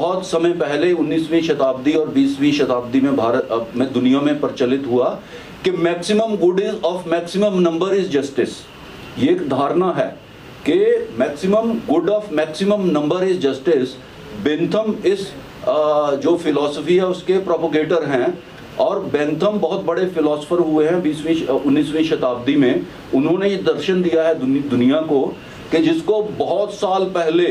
बहुत समय पहले 19वीं शताब्दी और 20वीं शताब्दी में भारत में दुनिया में प्रचलित हुआ कि maximum good is of maximum number is justice. ये एक धारणा है कि maximum good of maximum number is justice. Bentham इस जो फिलॉसफी है उसके प्रोपोगेटर हैं, और बेंथम बहुत बड़े फिलोसोफर हुए हैं 19वीं शताब्दी में। उन्होंने ये दर्शन दिया है दुनिया को कि जिसको बहुत साल पहले,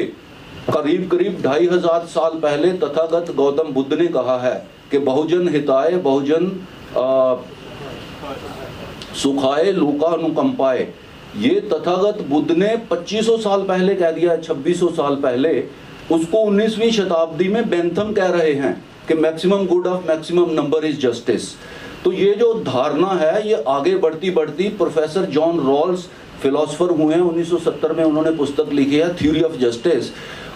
करीब 2500 साल पहले तथागत गौतम बुद्ध ने कहा है कि बहुजन हिताय बहुजन सुखाय लोकानुकंपाय। ये तथागत बुद्ध ने 2500 साल पहले कह दिया, 2600 साल पहले। उसको 19वीं शताब्दी में बेंथम कह रहे हैं कि maximum good of maximum number is justice. तो ये जो धारणा है ये आगे बढ़ती बढ़ती प्रोफेसर जॉन रॉल्स फिलोसोफर हुए हैं, 1970 में उन्होंने पुस्तक लिखी है थ्योरी ऑफ जस्टिस।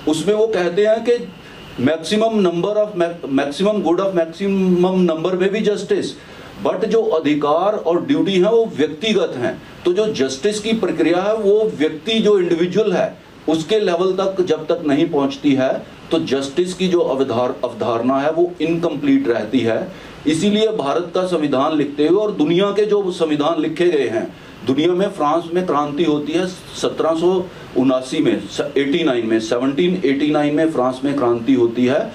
उसमें वो कहते हैं कि maximum number of maximum good of maximum number में भी जस्टिस, बट जो अधिकार और ड्यूटी है वो व्यक्तिगत हैं। तो जो जस्टिस की प्रक्रिया है वो व्यक्ति जो इंडिविजुअल है उसके लेवल तक जब तक नहीं पहुंचती है तो जस्टिस की जो अवधारणा है वो इनकम्प्लीट रहती है। इसीलिए भारत का संविधान लिखते हुए और दुनिया के जो संविधान लिखे गए हैं, दुनिया में फ्रांस में क्रांति होती है 1779 में, 1789 में फ्रांस में क्रांति होती है,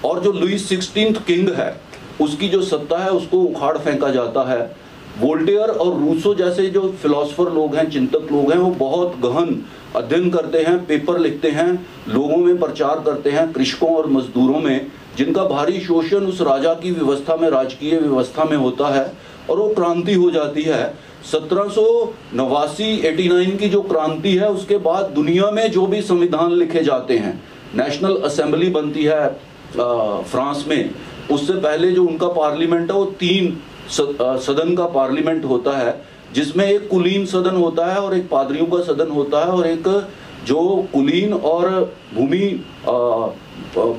और जो लुईस 16th किंग है उसकी जो सत्ता है उसको उखाड़ फेंका जाता है। वोल्टेयर और रूसो जैसे जो फिलोसोफर लोग हैं, चिंतक लोग हैं, वो बहुत गहन अध्ययन करते हैं, पेपर लिखते हैं, लोगों में प्रचार करते हैं, कृषकों और मजदूरों में, जिनका भारी शोषण उस राजा की व्यवस्था में, राजकीय व्यवस्था में होता है, और वो क्रांति हो जाती है। 1789 की जो क्रांति है उसके बाद दुनिया में जो भी संविधान लिखे जाते हैं, नेशनल असेंबली बनती है फ्रांस में, उससे पहले जो उनका पार्लियामेंट है वो 3 सदन का पार्लियामेंट होता है, जिसमें एक कुलीन सदन होता है और एक पादरियों का सदन होता है, और एक जो कुलीन और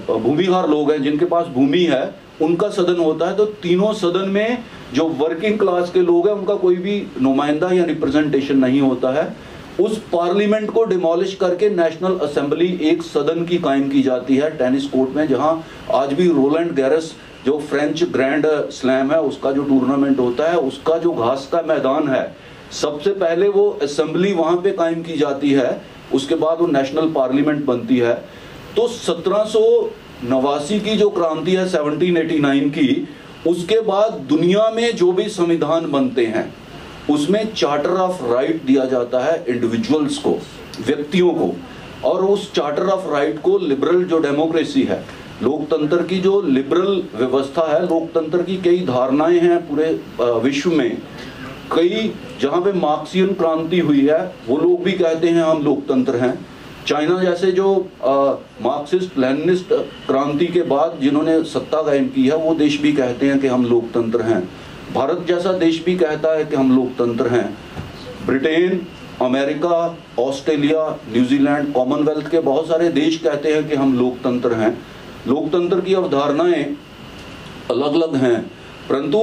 भूमिहार लोग हैं जिनके पास भूमि है उनका सदन होता है। तो तीनों सदन में जो वर्किंग क्लास के लोग हैं उनका कोई भी नुमाइंदा या रिप्रेजेंटेशन नहीं होता है। उस पार्लियामेंट को डिमोलिश करके नेशनल असेंबली एक सदन की कायम की जाती है टेनिस कोर्ट में, जहां आज भी रोलैंड गैरस जो फ्रेंच ग्रैंड स्लैम है उसका जो टूर्नामेंट होता है, उसका जो घास का मैदान है, सबसे पहले वो असेंबली वहां पे कायम की जाती है, उसके बाद वो नेशनल पार्लियामेंट बनती है। तो 1789 की जो क्रांति है 1789 की, उसके बाद दुनिया में जो भी संविधान बनते हैं उसमें चार्टर ऑफ राइट दिया जाता है इंडिविजुअल्स को, व्यक्तियों को, और उस चार्टर ऑफ राइट को लिबरल जो डेमोक्रेसी है, लोकतंत्र की जो लिबरल व्यवस्था है, लोकतंत्र की कई धारणाएं हैं पूरे विश्व में, कई जहां पे मार्क्सियन क्रांति हुई है वो लोग भी कहते हैं हम लोकतंत्र हैं। चाइना जैसे जो मार्क्सिस्ट लेनिनिस्ट क्रांति के बाद जिन्होंने सत्ता कायम की है वो देश भी कहते हैं कि हम लोकतंत्र हैं। भारत जैसा देश भी कहता है कि हम लोकतंत्र हैं। Britain, America, Australia, New Zealand, Commonwealth के बहुत सारे देश कहते हैं कि हम लोकतंत्र हैं। लोकतंत्र की अवधारणाएं अलग अलग हैं, परंतु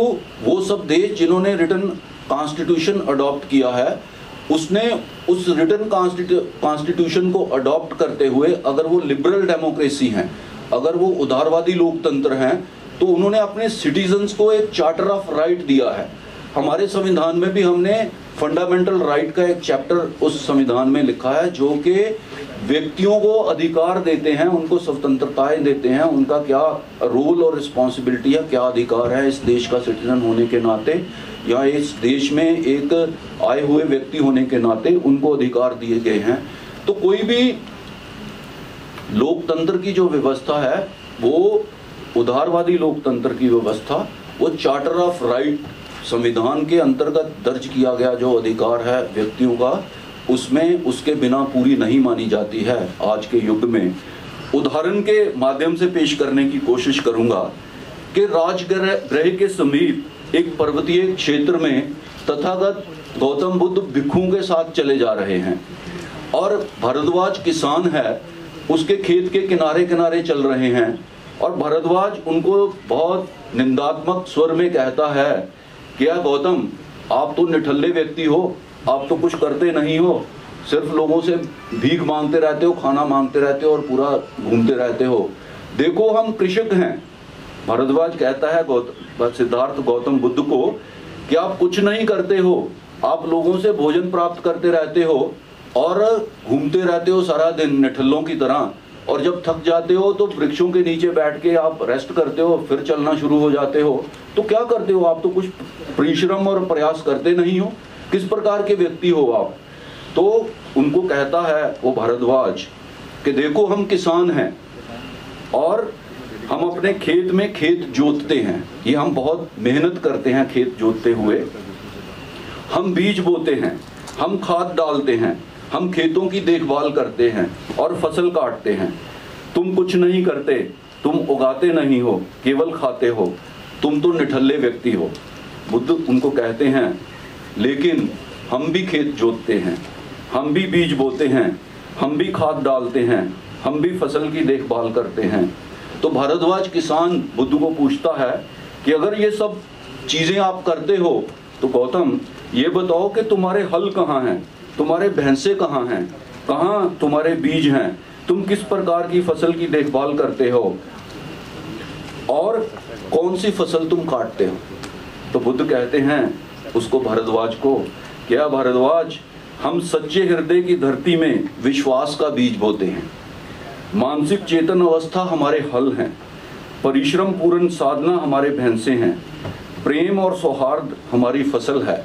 वो सब देश जिन्होंने रिटन कॉन्स्टिट्यूशन अडॉप्ट किया है, उसने उस रिटन कॉन्स्टिट्यूशन को अडॉप्ट करते हुए, अगर वो लिबरल डेमोक्रेसी हैं, अगर वो उदारवादी लोकतंत्र हैं, तो उन्होंने अपने सिटीजन्स को एक चार्टर ऑफ राइट दिया है। हमारे संविधान में भी हमने फंडामेंटल राइट का एक चैप्टर उस संविधान में लिखा है जो कि व्यक्तियों को अधिकार देते हैं, उनको स्वतंत्रताएं देते हैं, उनका क्या रोल और रिस्पॉन्सिबिलिटी है, क्या अधिकार है इस देश का सिटीजन होने के नाते या इस देश में एक आए हुए व्यक्ति होने के नाते उनको अधिकार दिए गए हैं। तो कोई भी लोकतंत्र की जो व्यवस्था है वो उदारवादी लोकतंत्र की व्यवस्था, वो चार्टर ऑफ राइट संविधान के अंतर्गत दर्ज किया गया जो अधिकार है व्यक्तियों का, उसमें उसके बिना पूरी नहीं मानी जाती है आज के युग में। उदाहरण के माध्यम से पेश करने की कोशिश करूंगा कि राजगृह के समीप एक पर्वतीय क्षेत्र में तथागत गौतम बुद्ध भिक्षुओं के साथ चले जा रहे हैं, और भरद्वाज किसान है, उसके खेत के किनारे किनारे चल रहे हैं, और भरद्वाज उनको बहुत निंदात्मक स्वर में कहता है, क्या गौतम, आप तो निठल्ले व्यक्ति हो, आप तो कुछ करते नहीं हो, सिर्फ लोगों से भीख मांगते रहते हो, खाना मांगते रहते हो और पूरा घूमते रहते हो। देखो हम कृषक हैं। भारद्वाज कहता है सिद्धार्थ गौतम बुद्ध को कि आप कुछ नहीं करते हो, आप लोगों से भोजन प्राप्त करते रहते हो और घूमते रहते हो सारा दिन निठल्लों की तरह, और जब थक जाते हो तो वृक्षों के नीचे बैठ के आप रेस्ट करते हो, फिर चलना शुरू हो जाते हो। तो क्या करते हो आप? तो कुछ परिश्रम और प्रयास करते नहीं हो। किस प्रकार के व्यक्ति हो आप? तो उनको कहता है वो भारद्वाज कि देखो हम किसान हैं और हम अपने खेत में खेत जोतते हैं, ये हम बहुत मेहनत करते हैं खेत जोतते हुए। हम बीज बोते हैं, हम खाद डालते हैं, हम खेतों की देखभाल करते हैं और फसल काटते हैं। तुम कुछ नहीं करते, तुम उगाते नहीं हो, केवल खाते हो, तुम तो निठल्ले व्यक्ति हो। बुद्ध उनको कहते हैं लेकिन हम भी खेत जोतते हैं, हम भी बीज बोते हैं, हम भी खाद डालते हैं, हम भी फसल की देखभाल करते हैं। तो भारद्वाज किसान बुद्ध को पूछता है कि अगर ये सब चीजें आप करते हो तो गौतम ये बताओ कि तुम्हारे हल कहाँ हैं, तुम्हारे भैंसे कहाँ हैं, कहाँ तुम्हारे बीज हैं, तुम किस प्रकार की फसल की देखभाल करते हो और कौन सी फसल तुम काटते हो? तो बुद्ध कहते हैं उसको भारद्वाज को, क्या भारद्वाज, हम सच्चे हृदय की धरती में विश्वास का बीज बोते हैं, मानसिक चेतन अवस्था हमारे हल हैं, परिश्रम पूर्ण साधना हमारे भैंसे हैं, प्रेम और सौहार्द हमारी फसल है।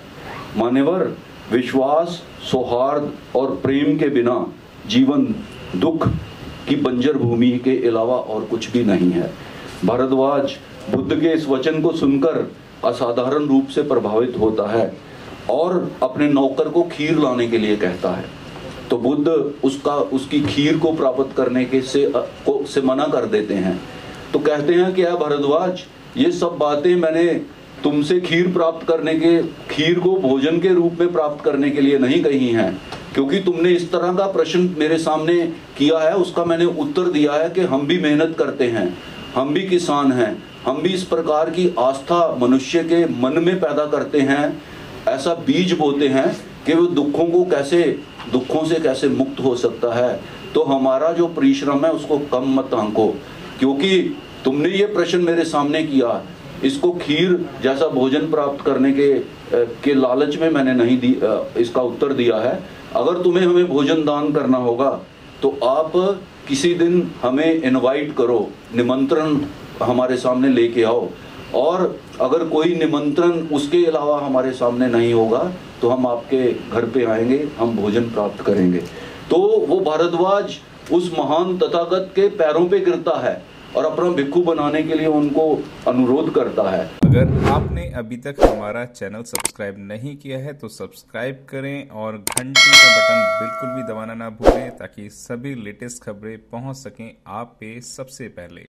मान्यवर, विश्वास, सौहार्द और प्रेम के बिना जीवन दुख की बंजर भूमि के अलावा और कुछ भी नहीं है। भारद्वाज बुद्ध के इस वचन को सुनकर असाधारण रूप से प्रभावित होता है और अपने नौकर को खीर लाने के लिए कहता है। तो बुद्ध उसकी खीर को प्राप्त करने के से मना कर देते हैं। तो कहते हैं कि भारद्वाज, ये सब बातें मैंने तुमसे खीर प्राप्त करने के, खीर को भोजन के रूप में प्राप्त करने के लिए नहीं कही हैं, क्योंकि तुमने इस तरह का प्रश्न मेरे सामने किया है, उसका मैंने उत्तर दिया है कि हम भी मेहनत करते हैं, हम भी किसान हैं, हम भी इस प्रकार की आस्था मनुष्य के मन में पैदा करते हैं, ऐसा बीज बोते हैं कि वो दुखों से कैसे मुक्त हो सकता है। तो हमारा जो परिश्रम है उसको कम मत आंको, क्योंकि तुमने ये प्रश्न मेरे सामने किया, इसको खीर जैसा भोजन प्राप्त करने के लालच में मैंने नहीं इसका उत्तर दिया है। अगर तुम्हें हमें भोजन दान करना होगा तो आप किसी दिन हमें इनवाइट करो, निमंत्रण हमारे सामने लेके आओ, और अगर कोई निमंत्रण उसके अलावा हमारे सामने नहीं होगा तो हम आपके घर पे आएंगे, हम भोजन प्राप्त करेंगे। तो वो भारद्वाज उस महान तथागत के पैरों पे गिरता है और अपना भिक्खु बनाने के लिए उनको अनुरोध करता है। अगर आपने अभी तक हमारा चैनल सब्सक्राइब नहीं किया है तो सब्सक्राइब करें और घंटी का बटन बिल्कुल भी दबाना ना भूलें, ताकि सभी लेटेस्ट खबरें पहुंच सकें आप पे सबसे पहले।